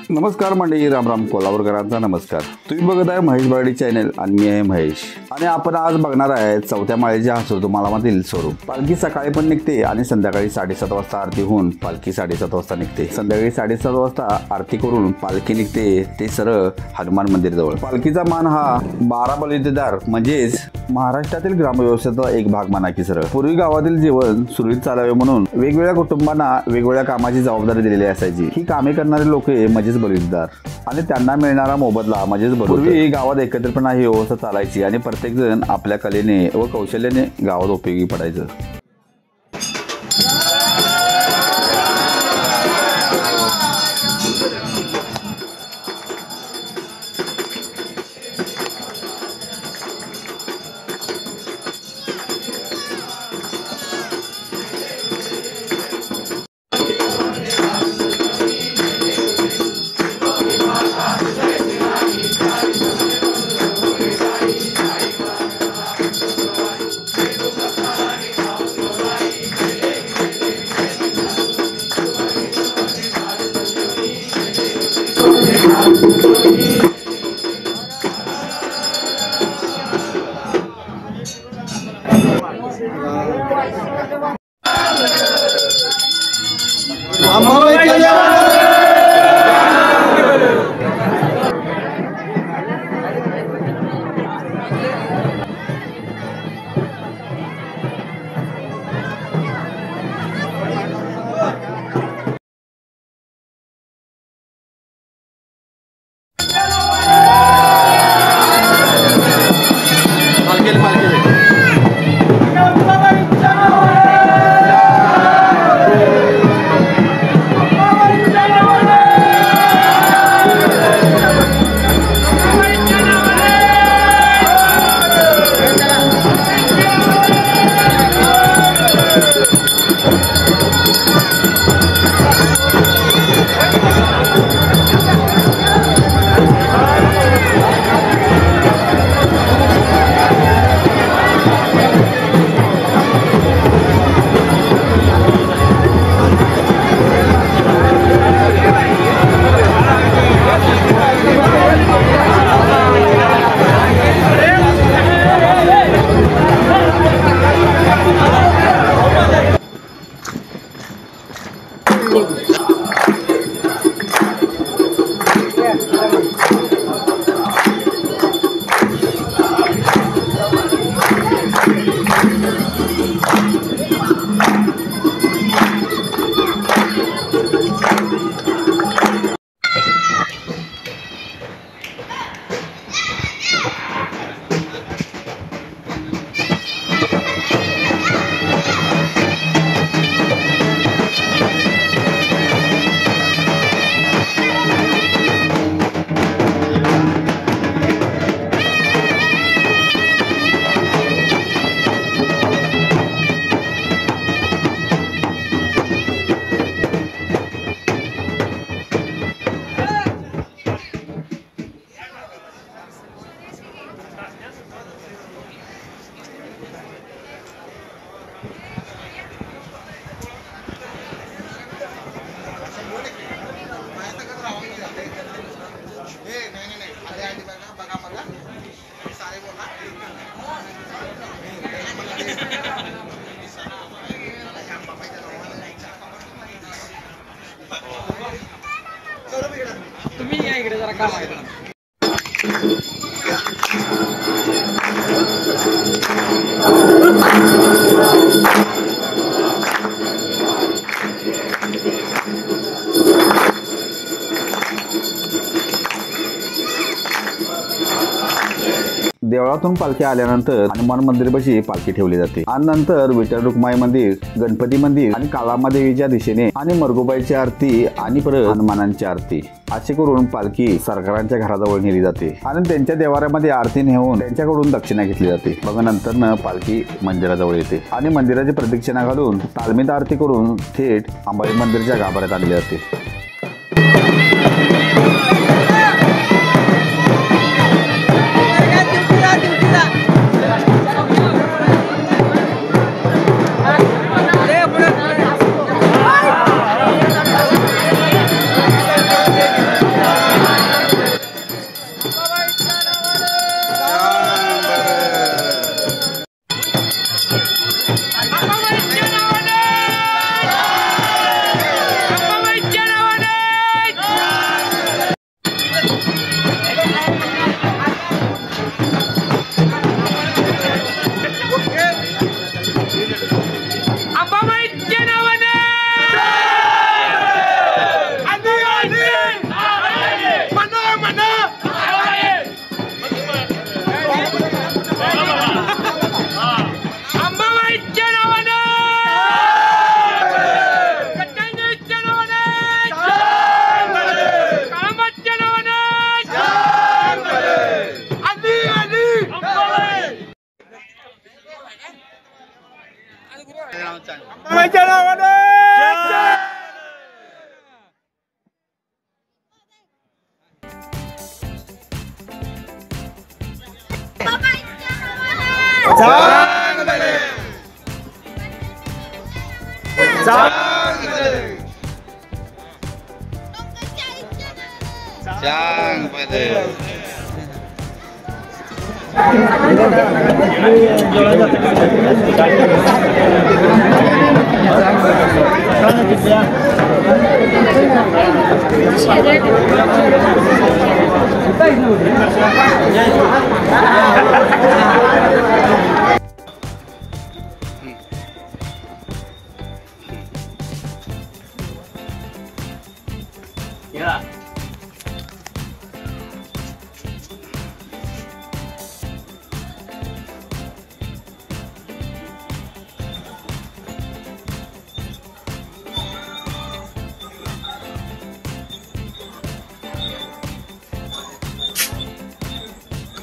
नमस्कार मंडळी, राम कोल्हापूरकरांचा नमस्कार। तुम्ही बघत आहे महेश बराडी चॅनल आणि मी आहे महेश। आणि आपण आज बघणार आहे चौथ्या माळेच्या हसोतुमालामधील स्वरूप। पालखी सकाळी पण निघते आणि संध्याकाळी 7:30 वाजता आरती होऊन पालखी 7:30 वाजता निघते। संध्याकाळी 7:30 वाजता आरती करून पालखी निघते ते सरळ हनुमान मंदिर जवळ। पालखीचा मान हा 12 बलुतेदार म्हणजेच महाराष्ट्रातील ग्रामव्यवस्थेचा एक भाग माना की सरळ। पूर्वी गावातील जीवन सुरळीत चालावे म्हणून वेगवेगळ्या कुटुंबांना वेगवेगळ्या कामाची जबाबदारी दिलेली असायची। ही कामे करणारे लोक म्हणजेच बलुतेदार आणि त्यांना मिळणारा मोबदला म्हणजेच बलुतेदार। पूर्वी गावात एकत्रितपणा ही व्यवस्था चालायची आणि प्रत्येक जण आपल्या कलेने व कौशल्याने गावात उपयोगी पडायचं। तुम्ही या इकडे जरा काम आहे। देवळातून पालखी आल्यानंतर हनुमान मंदिरापाशी पालखी ठेवली जाते आणि नंतर विठ्ठल रुक्माई मंदिर, गणपती मंदिर आणि काळामादेवीच्या दिशेने आणि मरगुबाईची आरती आणि परत हनुमानांची आरती असे करून पालखी सरकारांच्या घराजवळ नेली जाते आणि त्यांच्या देवाऱ्यामध्ये आरती नेऊन त्यांच्याकडून दक्षिणा घेतली जाते। मग नंतर पालखी मंदिराजवळ येते आणि मंदिराची प्रदक्षिणा घालून तालमीत आरती करून थेट अंबाबाई मंदिराच्या गाभाऱ्यात आणली जाते।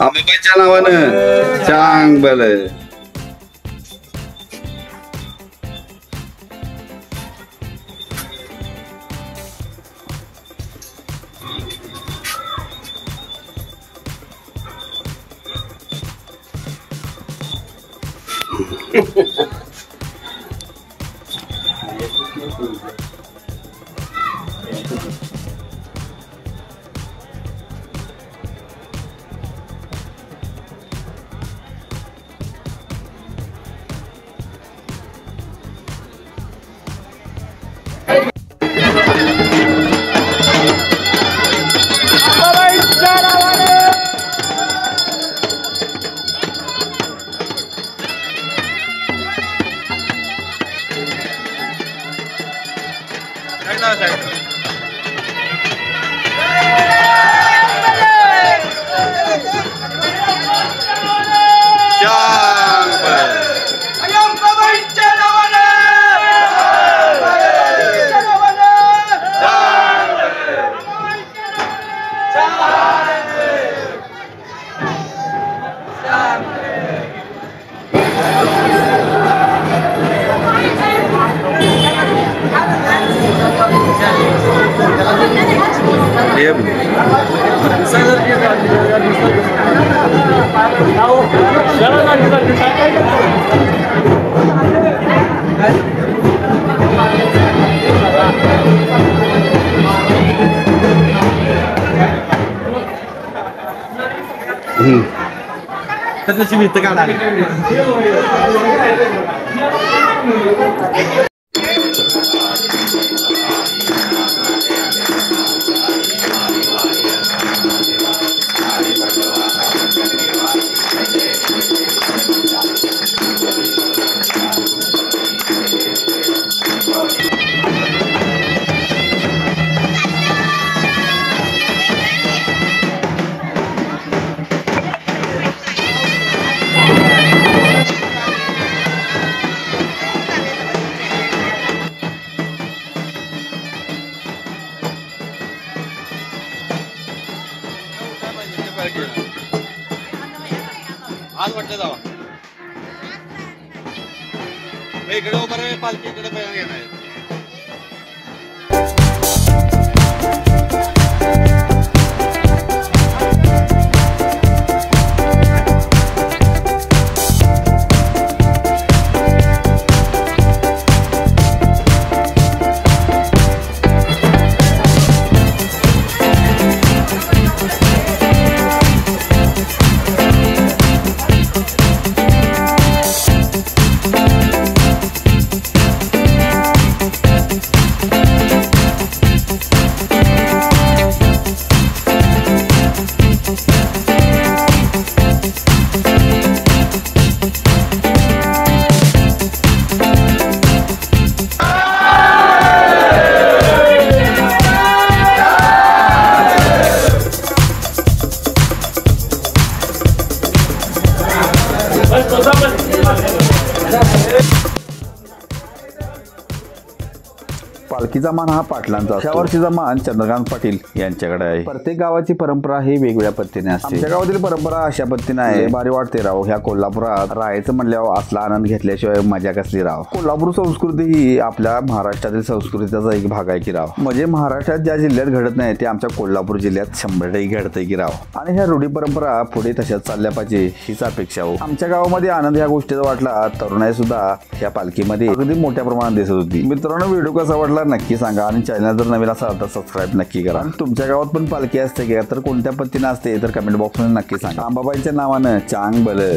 अंबाबाईच्या नावानं चांग भलं. त्याचं शिमित काढा. आज वाटलं जावा इकडे उभं रे पालखी इकडे पहिला घेणार आहे. पालखीचा मान हा पाटलांचा असतो. या वर्षीचा मान चंद्रकांत पाटील यांच्याकडे आहे. प्रत्येक गावाची परंपरा ही वेगवेगळ्या पद्धतीने असते. आमच्या गावातील परंपरा अशा पद्धतीने आहे. भारी वाटते राव ह्या कोल्हापुरात राहायचं म्हणल्यावर असला आनंद घेतल्याशिवाय मजा कसली राव. कोल्हापूर संस्कृती ही आपल्या महाराष्ट्रातील संस्कृतीचा एक भाग आहे की राव. म्हणजे महाराष्ट्रात ज्या जिल्ह्यात घडत नाही ते आमच्या कोल्हापूर जिल्ह्यात 100% घडतंय की राव. आणि ह्या रूढी परंपरा पुढे तशाच चालल्या पाहिजे हीच अपेक्षा हो. आमच्या गावामध्ये आनंद ह्या गोष्टीचा वाटला. तरुणाई सुद्धा ह्या पालखीमध्ये अगदी मोठ्या प्रमाणात दिसत होती. मित्रांनो, व्हिडिओ कसा वाटला नक्की सांगा आणि चॅनल जर नवीन असाल तर सबस्क्राईब नक्की करा. तुमच्या गावात पण पालखी असते का तर कोणत्या पद्धतीने असते तर कमेंट बॉक्समध्ये नक्की सांगा. अंबाबाईच्या नावानं चांग भलं.